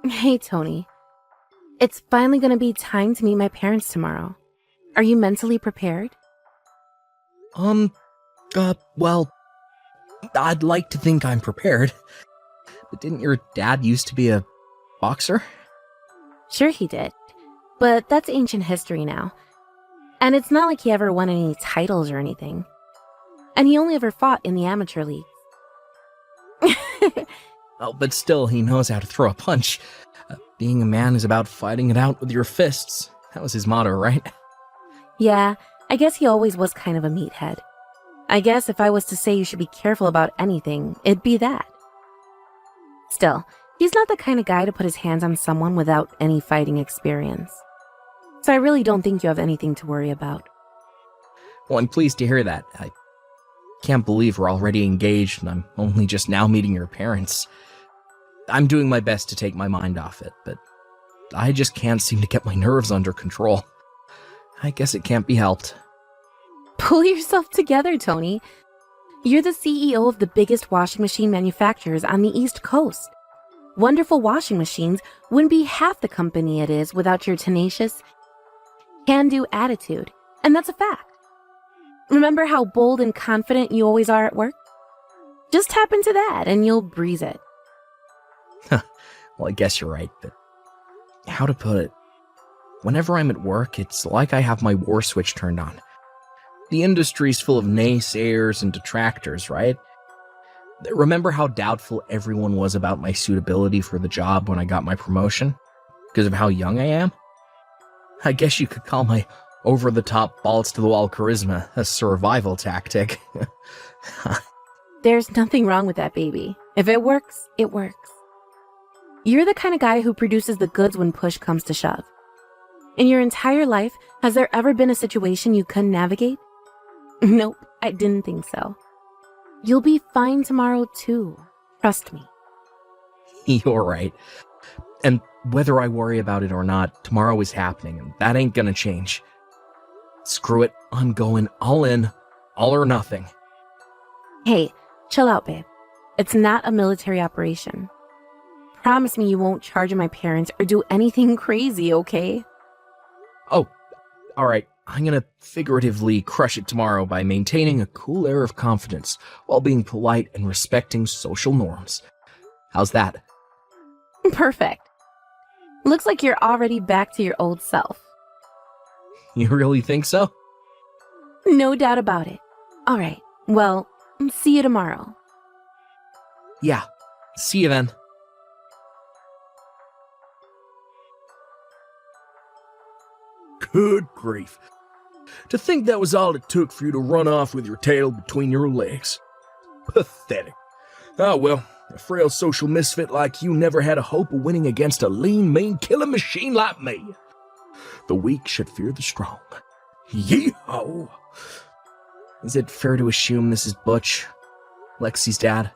Hey, Tony. It's finally gonna be time to meet my parents tomorrow. Are you mentally prepared? Um, well, I'd like to think I'm prepared. But didn't your dad used to be a boxer? Sure, he did. But that's ancient history now. And it's not like he ever won any titles or anything. And he only ever fought in the amateur league. Oh, but still, he knows how to throw a punch. Being a man is about fighting it out with your fists. That was his motto, right? Yeah, I guess he always was kind of a meathead. I guess if I was to say you should be careful about anything, it'd be that. Still, he's not the kind of guy to put his hands on someone without any fighting experience. So I really don't think you have anything to worry about. Well, I'm pleased to hear that. I can't believe we're already engaged and I'm only just now meeting your parents. I'm doing my best to take my mind off it, but I just can't seem to get my nerves under control. I guess it can't be helped. Pull yourself together, Tony. You're the CEO of the biggest washing machine manufacturers on the East Coast. Wonderful Washing Machines wouldn't be half the company it is without your tenacious, can-do attitude, and that's a fact. Remember how bold and confident you always are at work? Just tap into that and you'll breeze it. Well, I guess you're right, but how to put it? Whenever I'm at work, it's like I have my war switch turned on. The industry's full of naysayers and detractors, right? Remember how doubtful everyone was about my suitability for the job when I got my promotion? Because of how young I am? I guess you could call my over-the-top, balls-to-the-wall charisma a survival tactic. There's nothing wrong with that, baby. If it works, it works. You're the kind of guy who produces the goods when push comes to shove. In your entire life, has there ever been a situation you couldn't navigate? Nope, I didn't think so. You'll be fine tomorrow, too. Trust me. You're right. And whether I worry about it or not, tomorrow is happening, and that ain't gonna change. Screw it, I'm going all in, all or nothing. Hey, chill out, babe. It's not a military operation. Promise me you won't charge my parents or do anything crazy, okay? Oh, alright, I'm gonna figuratively crush it tomorrow by maintaining a cool air of confidence while being polite and respecting social norms. How's that? Perfect. Looks like you're already back to your old self. You really think so? No doubt about it. All right, well, see you tomorrow. Yeah, see you then. Good grief. To think that was all it took for you to run off with your tail between your legs. Pathetic. Ah well, a frail social misfit like you never had a hope of winning against a lean, mean killing machine like me. The weak should fear the strong. Yee-ho! Is it fair to assume this is Butch, Lexi's dad?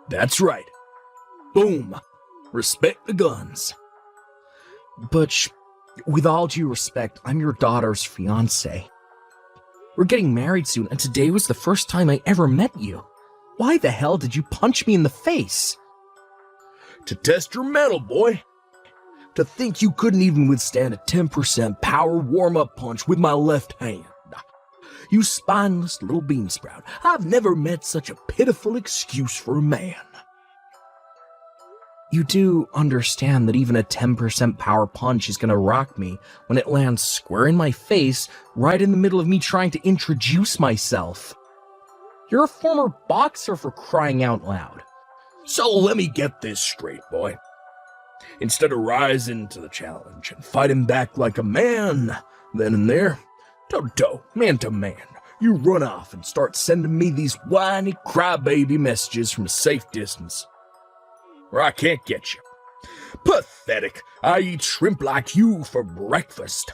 That's right. Boom. Respect the guns. Butch, with all due respect, I'm your daughter's fiancé. We're getting married soon, and today was the first time I ever met you. Why the hell did you punch me in the face? To test your mettle, boy. To think you couldn't even withstand a 10% power warm-up punch with my left hand. You spineless little beansprout. I've never met such a pitiful excuse for a man. You do understand that even a 10% power punch is gonna rock me when it lands square in my face, right in the middle of me trying to introduce myself. You're a former boxer, for crying out loud. So let me get this straight, boy. Instead of rising to the challenge and fighting back like a man, then and there, toe-to-toe, man-to-man, you run off and start sending me these whiny crybaby messages from a safe distance. Or I can't get you. Pathetic. I eat shrimp like you for breakfast.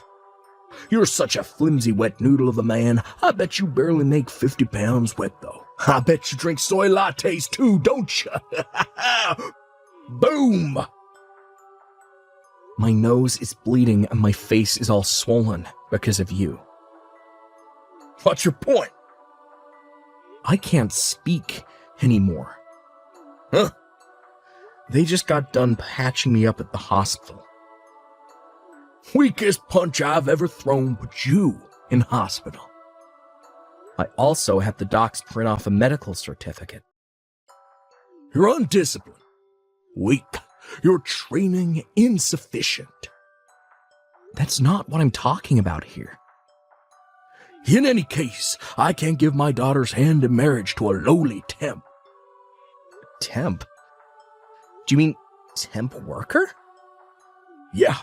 You're such a flimsy wet noodle of a man. I bet you barely make 50 pounds wet, though. I bet you drink soy lattes too, don't you? Boom! My nose is bleeding and my face is all swollen because of you. What's your point? I can't speak anymore. Huh? They just got done patching me up at the hospital. Weakest punch I've ever thrown put you in hospital. I also had the docs print off a medical certificate. You're undisciplined, weak, your training insufficient. That's not what I'm talking about here. In any case, I can't give my daughter's hand in marriage to a lowly temp. Temp? Do you mean temp worker? Yeah.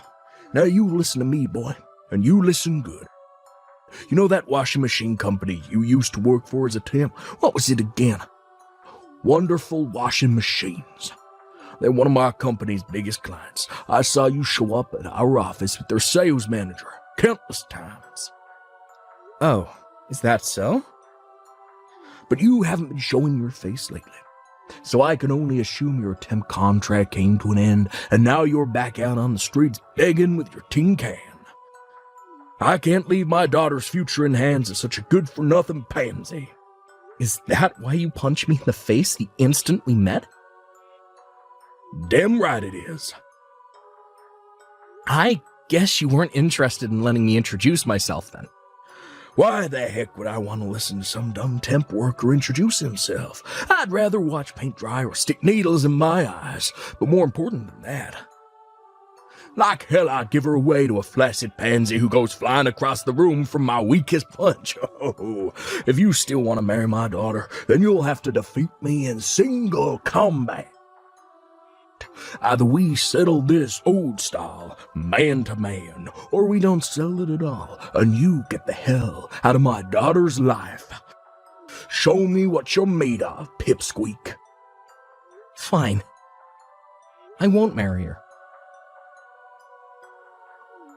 Now you listen to me, boy, and you listen good. You know that washing machine company you used to work for as a temp? What was it again? Wonderful Washing Machines. They're one of my company's biggest clients. I saw you show up at our office with their sales manager countless times. Oh, is that so? But you haven't been showing your face lately. So I can only assume your temp contract came to an end, and now you're back out on the streets begging with your tin can. I can't leave my daughter's future in hands of such a good-for-nothing pansy. Is that why you punched me in the face the instant we met? Damn right it is. I guess you weren't interested in letting me introduce myself then. Why the heck would I want to listen to some dumb temp worker introduce himself? I'd rather watch paint dry or stick needles in my eyes, but more important than that, like hell I'd give her away to a flaccid pansy who goes flying across the room from my weakest punch. Oh, if you still want to marry my daughter, then you'll have to defeat me in single combat. Either we settle this old style, man to man, or we don't settle it at all, and you get the hell out of my daughter's life. Show me what you're made of, pipsqueak. Fine. I won't marry her.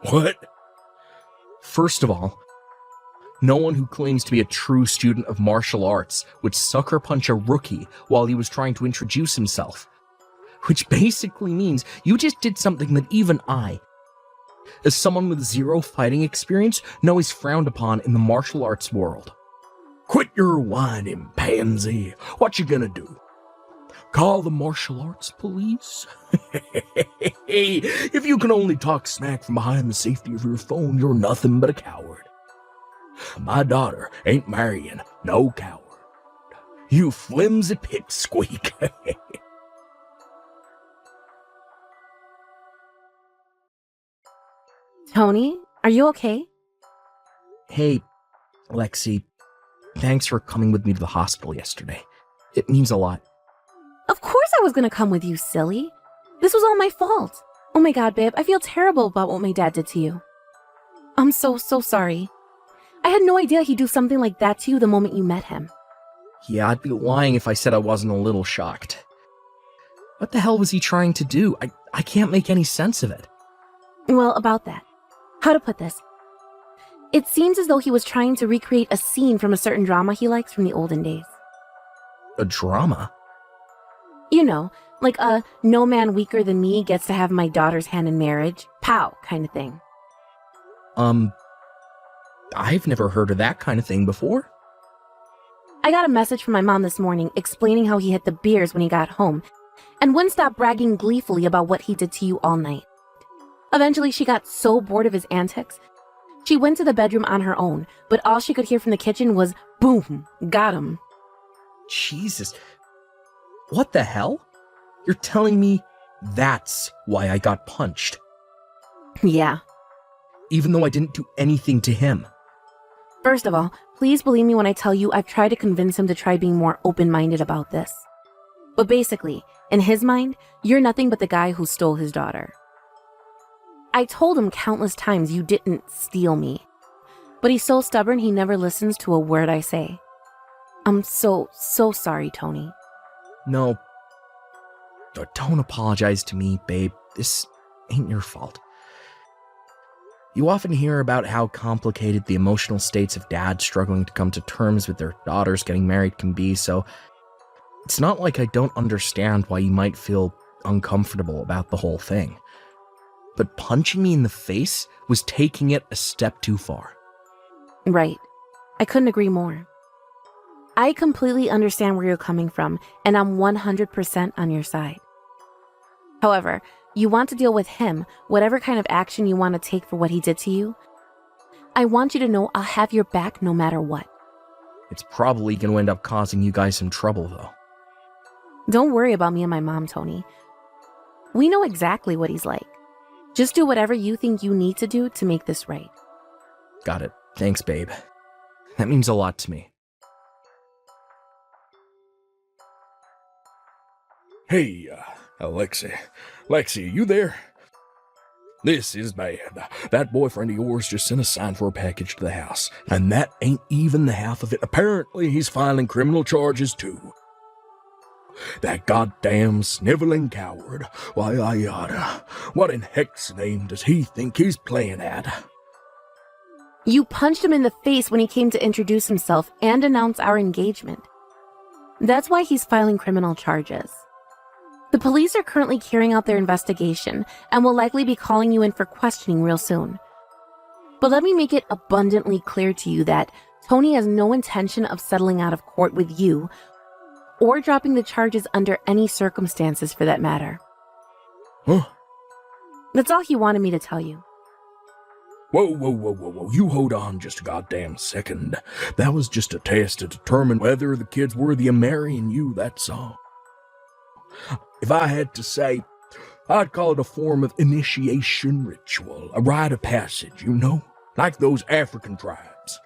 What? First of all, no one who claims to be a true student of martial arts would sucker punch a rookie while he was trying to introduce himself. Which basically means you just did something that even I, as someone with zero fighting experience, know is frowned upon in the martial arts world. Quit your whining, pansy. What you gonna do? Call the martial arts police? If you can only talk smack from behind the safety of your phone, you're nothing but a coward. My daughter ain't marrying no coward. You flimsy pipsqueak. Tony, are you okay? Hey, Lexi, thanks for coming with me to the hospital yesterday. It means a lot. Of course I was gonna come with you, silly. This was all my fault. Oh my god, babe, I feel terrible about what my dad did to you. I'm so sorry. I had no idea he'd do something like that to you the moment you met him. Yeah, I'd be lying if I said I wasn't a little shocked. What the hell was he trying to do? I can't make any sense of it. Well, about that. How to put this? It seems as though he was trying to recreate a scene from a certain drama he likes from the olden days. A drama? You know, like a no man weaker than me gets to have my daughter's hand in marriage, pow kind of thing. I've never heard of that kind of thing before. I got a message from my mom this morning explaining how he hit the beers when he got home and wouldn't stop bragging gleefully about what he did to you all night. Eventually, she got so bored of his antics, she went to the bedroom on her own, but all she could hear from the kitchen was, boom, got him. Jesus. What the hell? You're telling me that's why I got punched? Yeah. Even though I didn't do anything to him. First of all, please believe me when I tell you I've tried to convince him to try being more open-minded about this. But basically, in his mind, you're nothing but the guy who stole his daughter. I told him countless times you didn't steal me, but he's so stubborn he never listens to a word I say. I'm so sorry, Tony. No. Don't apologize to me, babe. This ain't your fault. You often hear about how complicated the emotional states of dads struggling to come to terms with their daughters getting married can be, so it's not like I don't understand why you might feel uncomfortable about the whole thing. But punching me in the face was taking it a step too far. Right. I couldn't agree more. I completely understand where you're coming from, and I'm 100% on your side. However, you want to deal with him, whatever kind of action you want to take for what he did to you. I want you to know I'll have your back no matter what. It's probably going to end up causing you guys some trouble, though. Don't worry about me and my mom, Tony. We know exactly what he's like. Just do whatever you think you need to do to make this right. Got it. Thanks, babe. That means a lot to me. Hey, Alexi. Lexi, you there? This is bad. That boyfriend of yours just sent a sign for a package to the house, and that ain't even the half of it. Apparently, he's filing criminal charges, too. That goddamn sniveling coward. Why, I oughta. What in heck's name does he think he's playing at? You punched him in the face when he came to introduce himself and announce our engagement. That's why he's filing criminal charges. The police are currently carrying out their investigation and will likely be calling you in for questioning real soon. But let me make it abundantly clear to you that Tony has no intention of settling out of court with you or dropping the charges under any circumstances for that matter. Huh? That's all he wanted me to tell you. Whoa. You hold on just a goddamn second. That was just a test to determine whether the kid's worthy of marrying you, that's all. If I had to say, I'd call it a form of initiation ritual, a rite of passage, you know? Like those African tribes.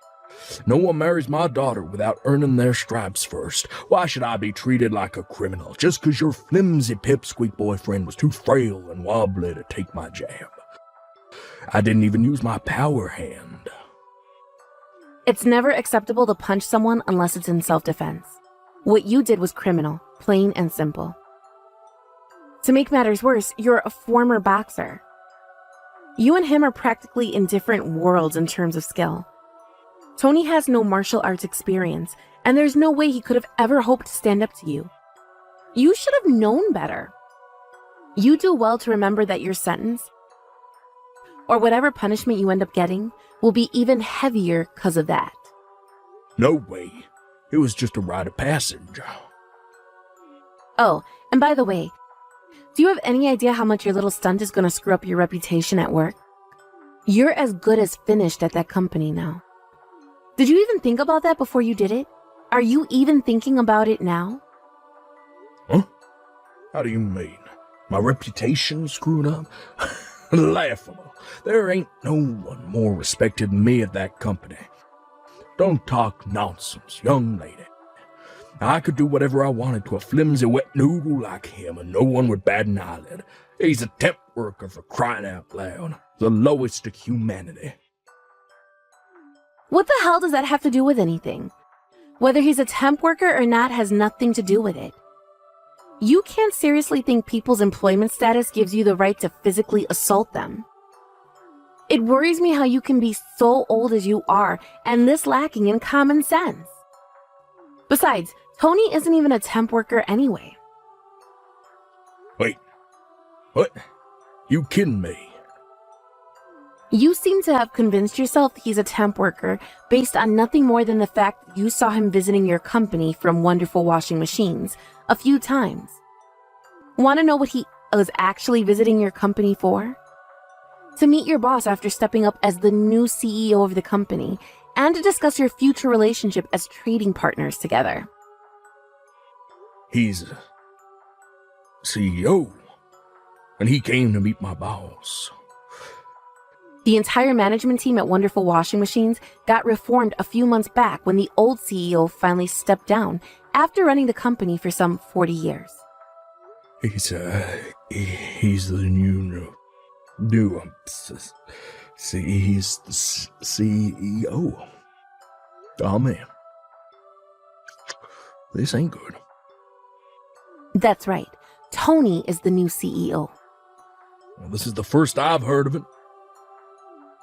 No one marries my daughter without earning their stripes first. Why should I be treated like a criminal just 'cause your flimsy pipsqueak boyfriend was too frail and wobbly to take my jab? I didn't even use my power hand. It's never acceptable to punch someone unless it's in self-defense. What you did was criminal, plain and simple. To make matters worse, you're a former boxer. You and him are practically in different worlds in terms of skill. Tony has no martial arts experience, and there's no way he could have ever hoped to stand up to you. You should have known better. You do well to remember that your sentence, or whatever punishment you end up getting, will be even heavier because of that. No way. It was just a rite of passage. Oh, and by the way, do you have any idea how much your little stunt is going to screw up your reputation at work? You're as good as finished at that company now. Did you even think about that before you did it? Are you even thinking about it now? Huh? How do you mean? My reputation screwed up? Laughable. There ain't no one more respected than me at that company. Don't talk nonsense, young lady. I could do whatever I wanted to a flimsy wet noodle like him, and no one would bat an eyelid. He's a temp worker, for crying out loud. The lowest of humanity. What the hell does that have to do with anything? Whether he's a temp worker or not has nothing to do with it. You can't seriously think people's employment status gives you the right to physically assault them. It worries me how you can be so old as you are and this lacking in common sense. Besides, Tony isn't even a temp worker anyway. Wait. What? You kidding me? You seem to have convinced yourself he's a temp worker based on nothing more than the fact you saw him visiting your company from Wonderful Washing Machines a few times. Want to know what he was actually visiting your company for? To meet your boss after stepping up as the new CEO of the company, and to discuss your future relationship as trading partners together. He's a CEO, and he came to meet my boss. The entire management team at Wonderful Washing Machines got reformed a few months back when the old CEO finally stepped down after running the company for some 40 years. He's the new he's the CEO. Oh man, this ain't good. That's right. Tony is the new CEO. Well, this is the first I've heard of it.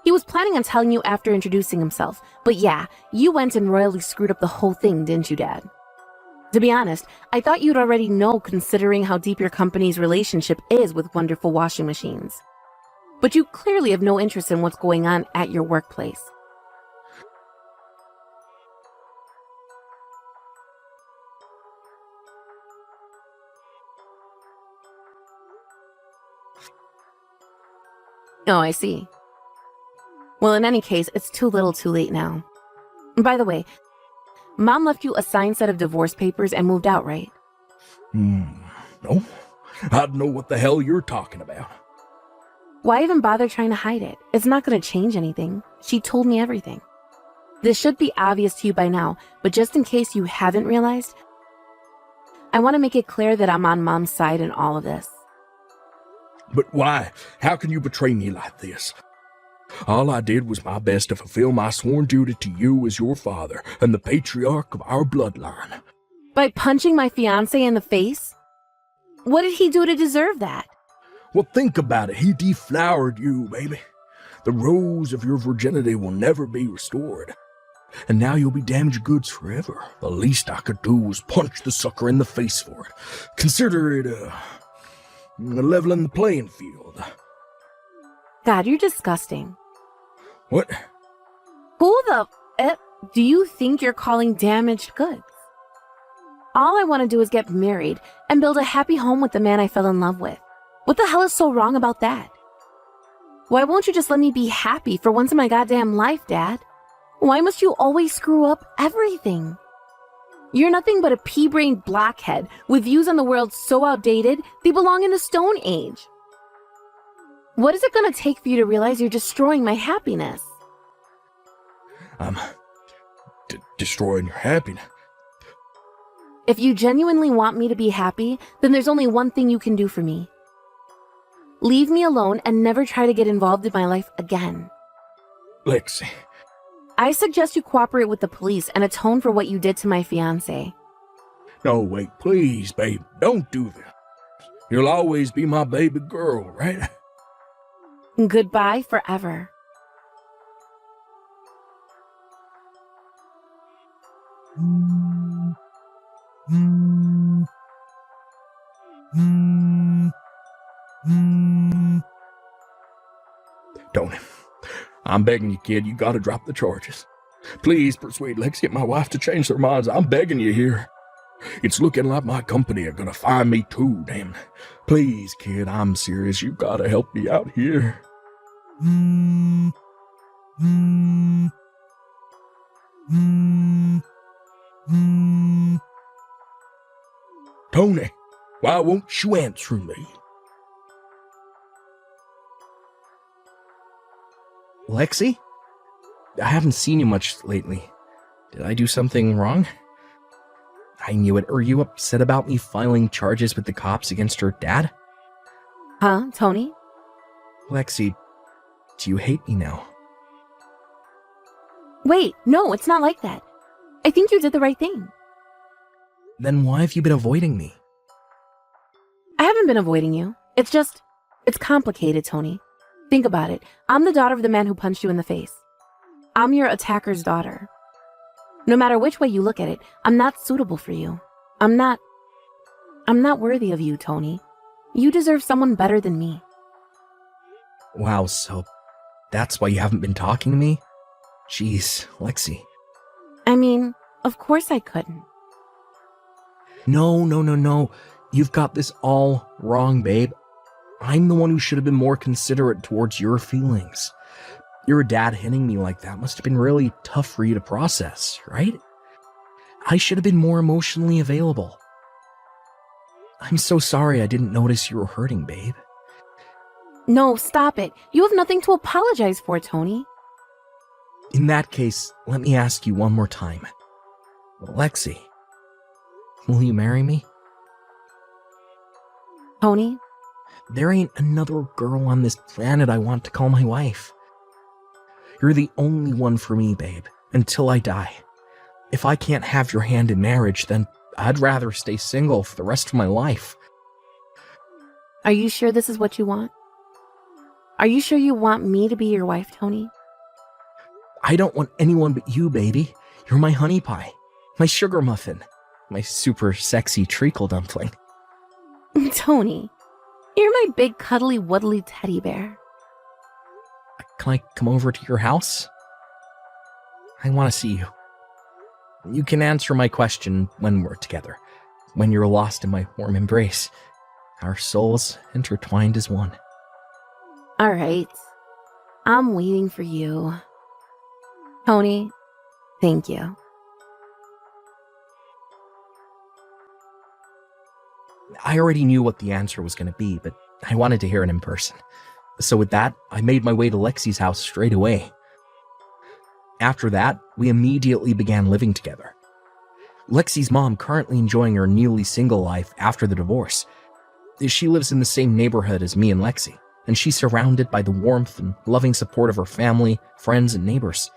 He was planning on telling you after introducing himself, but yeah, you went and royally screwed up the whole thing, didn't you, Dad? To be honest, I thought you'd already know considering how deep your company's relationship is with Wonderful Washing Machines. But you clearly have no interest in what's going on at your workplace. Oh, I see. Well, in any case, it's too little too late now. By the way, Mom left you a signed set of divorce papers and moved out, right? No. I'd know what the hell you're talking about. Why even bother trying to hide it? It's not going to change anything. She told me everything. This should be obvious to you by now, but just in case you haven't realized, I want to make it clear that I'm on Mom's side in all of this. But why? How can you betray me like this? All I did was my best to fulfill my sworn duty to you as your father and the patriarch of our bloodline. By punching my fiancé in the face? What did he do to deserve that? Well, think about it. He deflowered you, baby. The rose of your virginity will never be restored. And now you'll be damaged goods forever. The least I could do was punch the sucker in the face for it. Consider it leveling the playing field. God, you're disgusting. What? Who the do you think you're calling damaged goods? All I want to do is get married and build a happy home with the man I fell in love with. What the hell is so wrong about that? Why won't you just let me be happy for once in my goddamn life, Dad? Why must you always screw up everything? You're nothing but a pea-brained blockhead with views on the world so outdated they belong in the Stone Age. What is it going to take for you to realize you're destroying my happiness? I'm destroying your happiness. If you genuinely want me to be happy, then there's only one thing you can do for me. Leave me alone and never try to get involved in my life again. Lexi. I suggest you cooperate with the police and atone for what you did to my fiancé. No, wait, please, babe. Don't do this. You'll always be my baby girl, right? Goodbye forever. Tony, I'm begging you, kid, you gotta drop the charges. Please persuade Lexi and my wife to change their minds. I'm begging you here. It's looking like my company are gonna find me too, damn. Please, kid, I'm serious. You gotta help me out here. Tony, why won't you answer me? Lexi? I haven't seen you much lately. Did I do something wrong? I knew it. Are you upset about me filing charges with the cops against your dad? Huh, Tony? Lexi, do you hate me now? Wait, no, it's not like that. I think you did the right thing. Then why have you been avoiding me? I haven't been avoiding you. It's complicated, Tony. Think about it. I'm the daughter of the man who punched you in the face. I'm your attacker's daughter. No matter which way you look at it, I'm not suitable for you. I'm not worthy of you, Tony. You deserve someone better than me. Wow, so that's why you haven't been talking to me? Jeez, Lexi. I mean, of course I couldn't. No. You've got this all wrong, babe. I'm the one who should have been more considerate towards your feelings. Your dad hitting me like that must have been really tough for you to process, right? I should have been more emotionally available. I'm so sorry I didn't notice you were hurting, babe. No, stop it. You have nothing to apologize for, Tony. In that case, let me ask you one more time. Lexi, will you marry me? Tony? There ain't another girl on this planet I want to call my wife. You're the only one for me, babe, until I die. If I can't have your hand in marriage, then I'd rather stay single for the rest of my life. Are you sure this is what you want? Are you sure you want me to be your wife, Tony? I don't want anyone but you, baby. You're my honey pie, my sugar muffin, my super sexy treacle dumpling. Tony, you're my big cuddly wuddly teddy bear. Can I come over to your house? I want to see you. You can answer my question when we're together, when you're lost in my warm embrace. our souls intertwined as one. All right. I'm waiting for you. Tony, thank you. I already knew what the answer was going to be, but I wanted to hear it in person. So with that, I made my way to Lexi's house straight away. After that, we immediately began living together. Lexi's mom currently enjoying her newly single life after the divorce. She lives in the same neighborhood as me and Lexi, and she's surrounded by the warmth and loving support of her family, friends, and neighbors.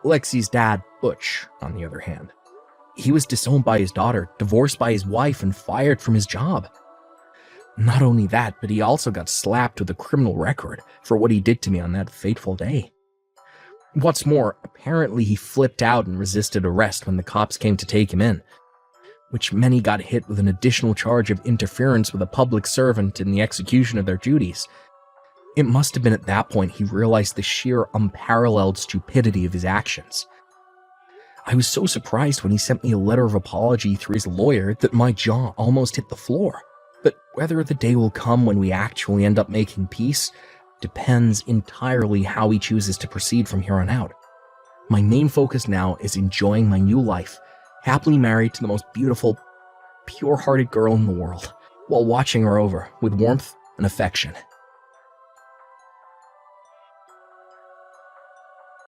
Lexi's dad, Butch, on the other hand, he was disowned by his daughter, divorced by his wife, and fired from his job. Not only that, but he also got slapped with a criminal record for what he did to me on that fateful day. What's more, apparently he flipped out and resisted arrest when the cops came to take him in, which meant he got hit with an additional charge of interference with a public servant in the execution of their duties. It must have been at that point he realized the sheer unparalleled stupidity of his actions. I was so surprised when he sent me a letter of apology through his lawyer that my jaw almost hit the floor. But whether the day will come when we actually end up making peace depends entirely how he chooses to proceed from here on out. My main focus now is enjoying my new life, happily married to the most beautiful, pure-hearted girl in the world, while watching her over with warmth and affection.